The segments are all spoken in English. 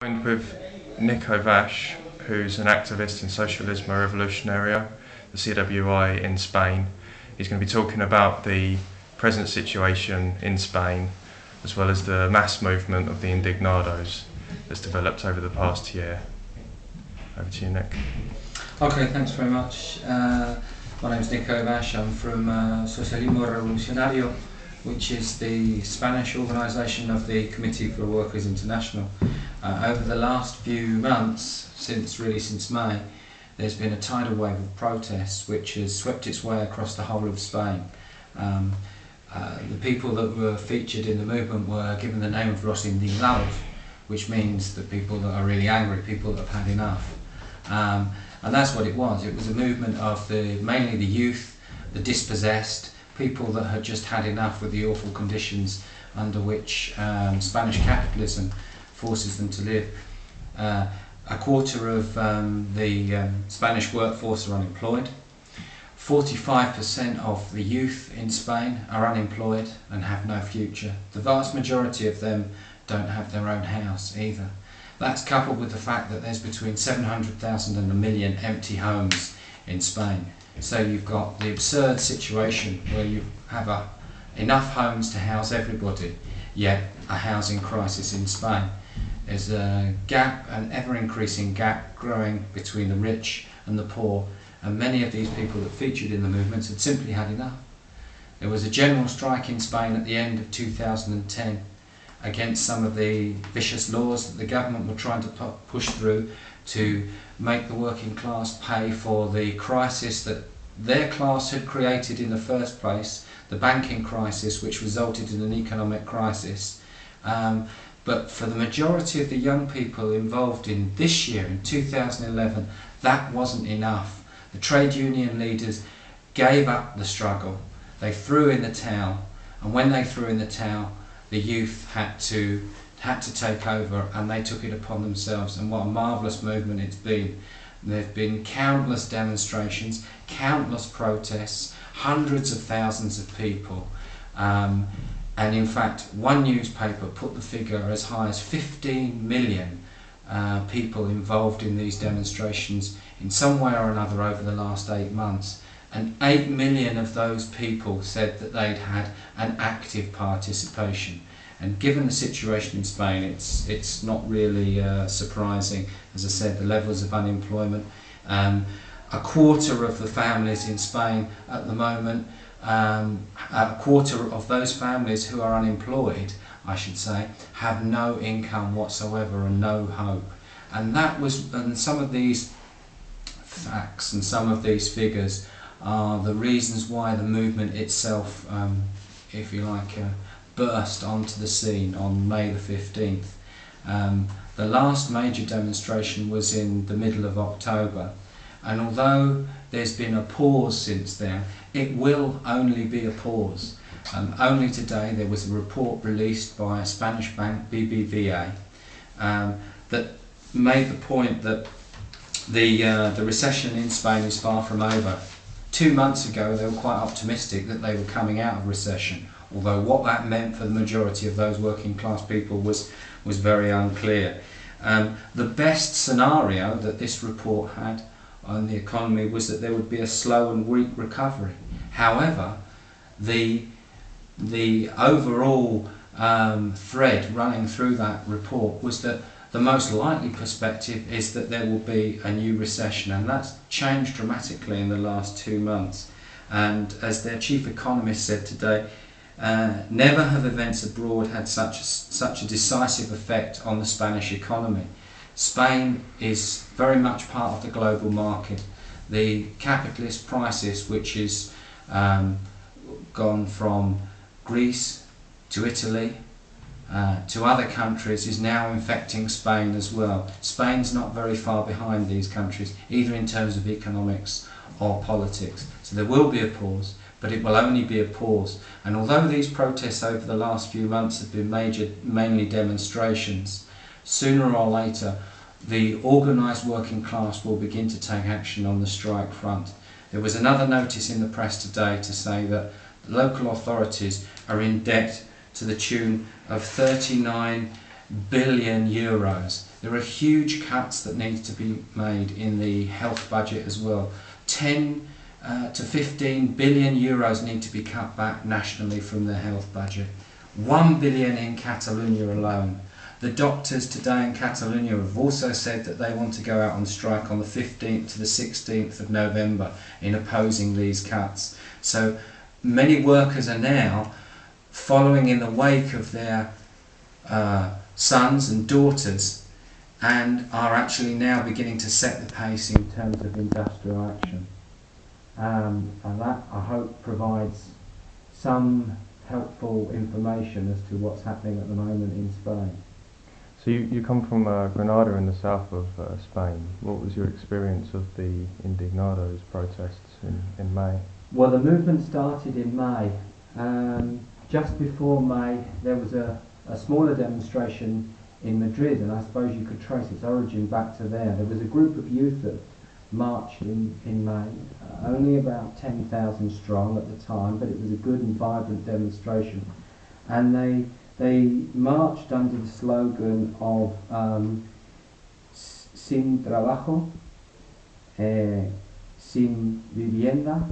Joined with Auvache, who's an activist in Socialismo, Revolucionario, the CWI in Spain. He's going to be talking about the present situation in Spain, as well as the mass movement of the Indignados that's developed over the past year. Over to you, Nick. Okay, thanks very much. My name is Auvache. I'm from Socialismo, Revolucionario, which is the Spanish organisation of the Committee for Workers International. Over the last few months, since May, there's been a tidal wave of protests which has swept its way across the whole of Spain. The people that were featured in the movement were given the name of Los Indignados, which means the people that are really angry, people that have had enough. And that's what it was. It was a movement of mainly the youth, the dispossessed, people that had just had enough with the awful conditions under which Spanish capitalism forces them to live. A quarter of the Spanish workforce are unemployed. 45% of the youth in Spain are unemployed and have no future. The vast majority of them don't have their own house either. That's coupled with the fact that there's between 700,000 and 1 million empty homes in Spain. So you've got the absurd situation where you have enough homes to house everybody, yet a housing crisis in Spain. There's a gap, an ever-increasing gap growing between the rich and the poor, and many of these people that featured in the movements had simply had enough. There was a general strike in Spain at the end of 2010 against some of the vicious laws that the government were trying to push through to make the working class pay for the crisis that their class had created in the first place, the banking crisis, which resulted in an economic crisis. But for the majority of the young people involved in this year, in 2011, that wasn't enough. The trade union leaders gave up the struggle. They threw in the towel, and when they threw in the towel, the youth had to take over, and they took it upon themselves. And what a marvellous movement it's been. There have been countless demonstrations, countless protests, hundreds of thousands of people. And in fact, one newspaper put the figure as high as 15 million people involved in these demonstrations in some way or another over the last 8 months. And 8 million of those people said that they'd had an active participation. And given the situation in Spain, it's not really surprising. As I said, the levels of unemployment. A quarter of the families in Spain at the moment, a quarter of those families who are unemployed, I should say, have no income whatsoever and no hope. And some of these facts and some of these figures are the reasons why the movement itself, if you like, burst onto the scene on May the 15th. The last major demonstration was in the middle of October, and although there's been a pause since then, it will only be a pause. Only today there was a report released by a Spanish bank, BBVA, that made the point that the recession in Spain is far from over. 2 months ago they were quite optimistic that they were coming out of recession, although what that meant for the majority of those working class people was very unclear. The best scenario that this report had on the economy was that there would be a slow and weak recovery. However, the overall thread running through that report was that the most likely perspective is that there will be a new recession, and that's changed dramatically in the last 2 months. And as their chief economist said today, never have events abroad had such a decisive effect on the Spanish economy. Spain is very much part of the global market. The capitalist crisis, which is gone from Greece to Italy to other countries, is now infecting Spain as well. Spain's not very far behind these countries, either in terms of economics or politics. So there will be a pause, but it will only be a pause. And although these protests over the last few months have been mainly demonstrations, sooner or later the organised working class will begin to take action on the strike front. There was another notice in the press today to say that local authorities are in debt to the tune of 39 billion euros. There are huge cuts that need to be made in the health budget as well. 10 to 15 billion euros need to be cut back nationally from the health budget. 1 billion in Catalonia alone. The doctors today in Catalonia have also said that they want to go out on strike on the 15th to the 16th of November in opposing these cuts. So many workers are now following in the wake of their sons and daughters, and are actually now beginning to set the pace in terms of industrial action. And that, I hope, provides some helpful information as to what's happening at the moment in Spain. So you come from Granada in the south of Spain. What was your experience of the Indignados protests in May? Well, the movement started in May. Just before May, there was a smaller demonstration in Madrid, and I suppose you could trace its origin back to there. There was a group of youth that marched in May, only about 10,000 strong at the time, but it was a good and vibrant demonstration. And they marched under the slogan of sin trabajo, sin vivienda,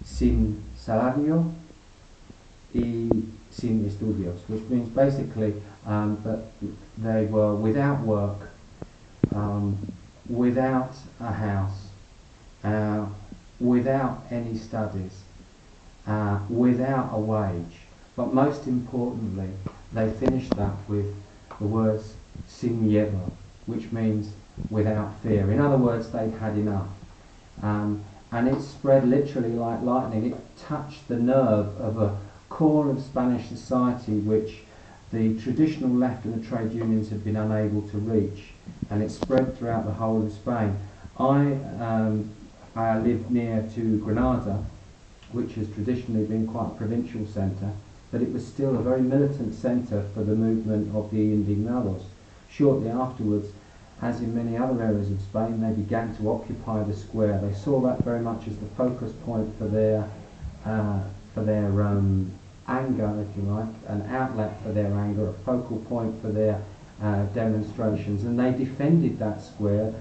sin salario y sin estudios, which means basically that they were without work, without a house, without any studies, without a wage. But most importantly, they finished that with the words sin miedo, which means without fear. In other words, they'd had enough. And it spread literally like lightning. It touched the nerve of a core of Spanish society which the traditional left and the trade unions had been unable to reach, and it spread throughout the whole of Spain. I lived near to Granada, which has traditionally been quite a provincial centre, but it was still a very militant centre for the movement of the Indignados. Shortly afterwards, as in many other areas of Spain, they began to occupy the square. They saw that very much as the focus point for their anger, if you like, an outlet for their anger, a focal point for their demonstrations. And they defended that square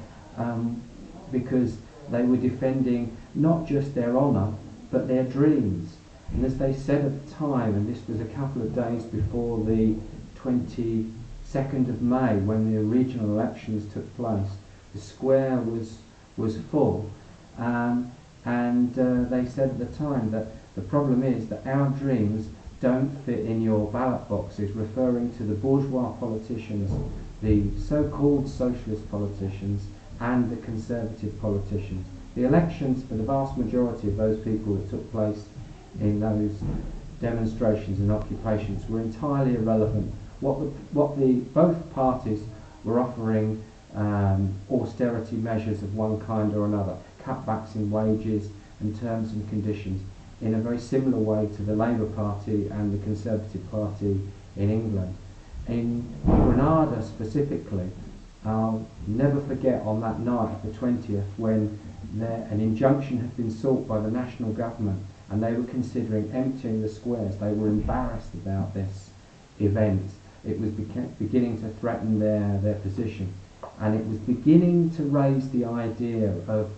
because they were defending not just their honour, but their dreams. And as they said at the time, and this was a couple of days before the 22nd of May, when the regional elections took place, the square was full. And they said at the time that the problem is that our dreams don't fit in your ballot boxes, referring to the bourgeois politicians, the so-called socialist politicians, and the conservative politicians. The elections for the vast majority of those people that took place in those demonstrations and occupations were entirely irrelevant. Both parties were offering austerity measures of one kind or another, cutbacks in wages and terms and conditions, in a very similar way to the Labour Party and the Conservative Party in England. In Granada specifically, I'll never forget on that night, the 20th, when an injunction had been sought by the national government and they were considering emptying the squares. They were embarrassed about this event. It was beginning to threaten their position, and it was beginning to raise the idea of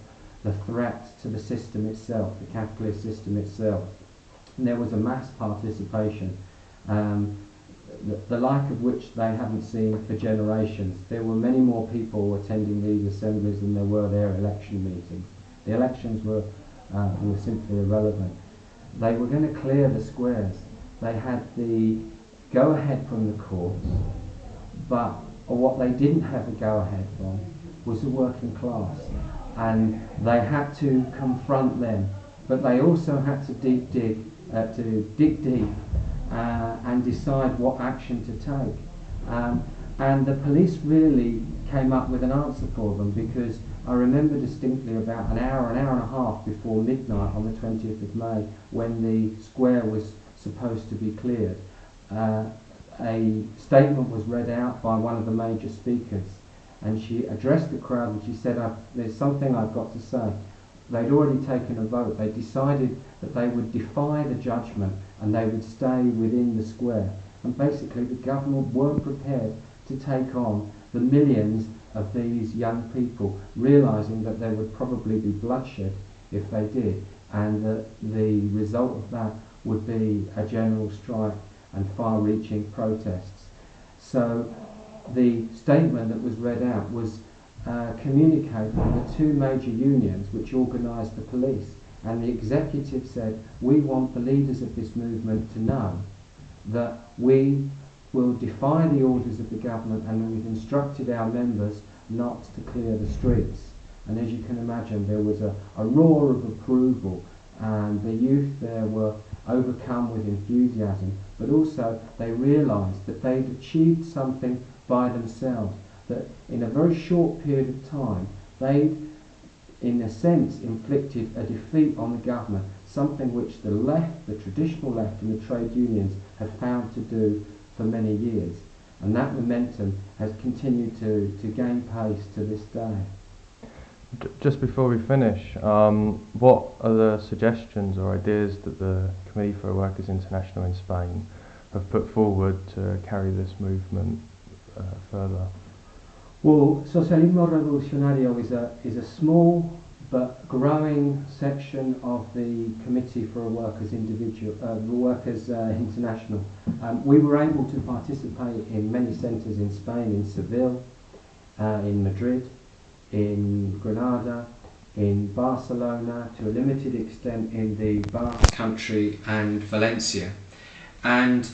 the threat to the system itself, the capitalist system itself. And there was a mass participation, the like of which they haven't seen for generations. There were many more people attending these assemblies than there were their election meetings. The elections were simply irrelevant. They were going to clear the squares. They had the go-ahead from the courts, but what they didn't have a go-ahead from was the working class. And they had to confront them, but they also had to dig deep and decide what action to take. And the police really came up with an answer for them, because I remember distinctly about an hour and a half before midnight on the 20th of May, when the square was supposed to be cleared, a statement was read out by one of the major speakers, and she addressed the crowd and she said, there's something I've got to say. They'd already taken a vote. They decided that they would defy the judgment and they would stay within the square. and basically the government weren't prepared to take on the millions of these young people, realising that there would probably be bloodshed if they did, and that the result of that would be a general strike and far-reaching protests. So the statement that was read out was communicated from the two major unions which organised the police, and the executive said, we want the leaders of this movement to know that we will defy the orders of the government, and we've instructed our members not to clear the streets. And as you can imagine, there was a roar of approval, and the youth there were overcome with enthusiasm, but also they realised that they'd achieved something by themselves, that in a very short period of time they'd, in a sense, inflicted a defeat on the government, something which the left, the traditional left and the trade unions have found to do for many years. And that momentum has continued to gain pace to this day. Just before we finish, what are the suggestions or ideas that the Committee for Workers International in Spain have put forward to carry this movement further? Well, Socialismo Revolucionario is a small but growing section of the Committee for Workers International. We were able to participate in many centres in Spain, in Seville, in Madrid, in Granada, in Barcelona, to a limited extent in the Basque Country and Valencia. And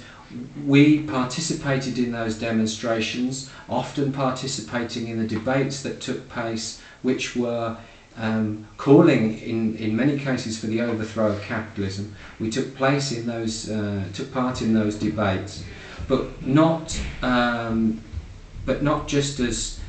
we participated in those demonstrations, often participating in the debates that took place, which were calling in many cases for the overthrow of capitalism. We took part in those debates, but not just as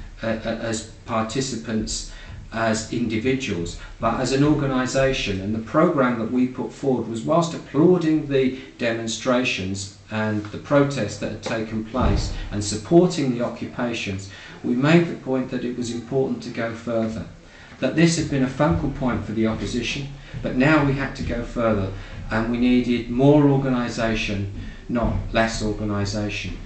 participants, as individuals, but as an organisation. And the programme that we put forward was, whilst applauding the demonstrations and the protests that had taken place and supporting the occupations, we made the point that it was important to go further, that this had been a focal point for the opposition, but now we had to go further, and we needed more organisation, not less organisation.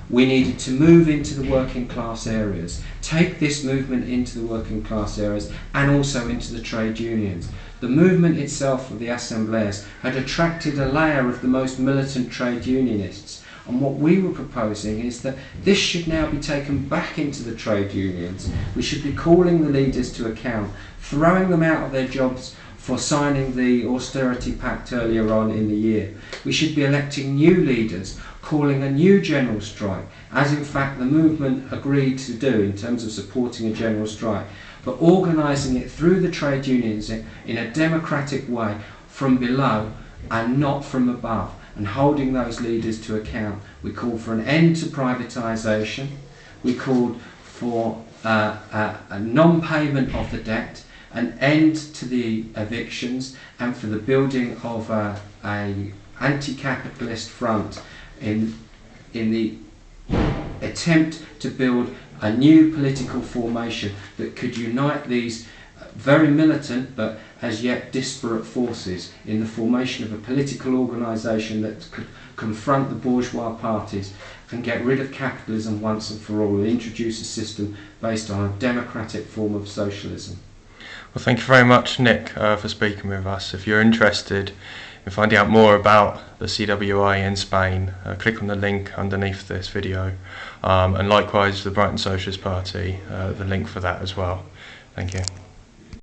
We needed to move into the working class areas, take this movement into the working class areas and also into the trade unions. The movement itself of the Assemblées had attracted a layer of the most militant trade unionists, and what we were proposing is that this should now be taken back into the trade unions. We should be calling the leaders to account, throwing them out of their jobs for signing the austerity pact earlier on in the year. We should be electing new leaders, calling a new general strike, as in fact the movement agreed to do in terms of supporting a general strike, but organising it through the trade unions in a democratic way from below and not from above, and holding those leaders to account. We called for an end to privatisation, we called for a non-payment of the debt, an end to the evictions, and for the building of a anti-capitalist front in the attempt to build a new political formation that could unite these very militant but as yet disparate forces in the formation of a political organisation that could confront the bourgeois parties and get rid of capitalism once and for all, and introduce a system based on a democratic form of socialism. Well, thank you very much, Nick, for speaking with us. If you're interested in finding out more about the CWI in Spain, click on the link underneath this video, and likewise the Brighton Socialist Party, the link for that as well. Thank you.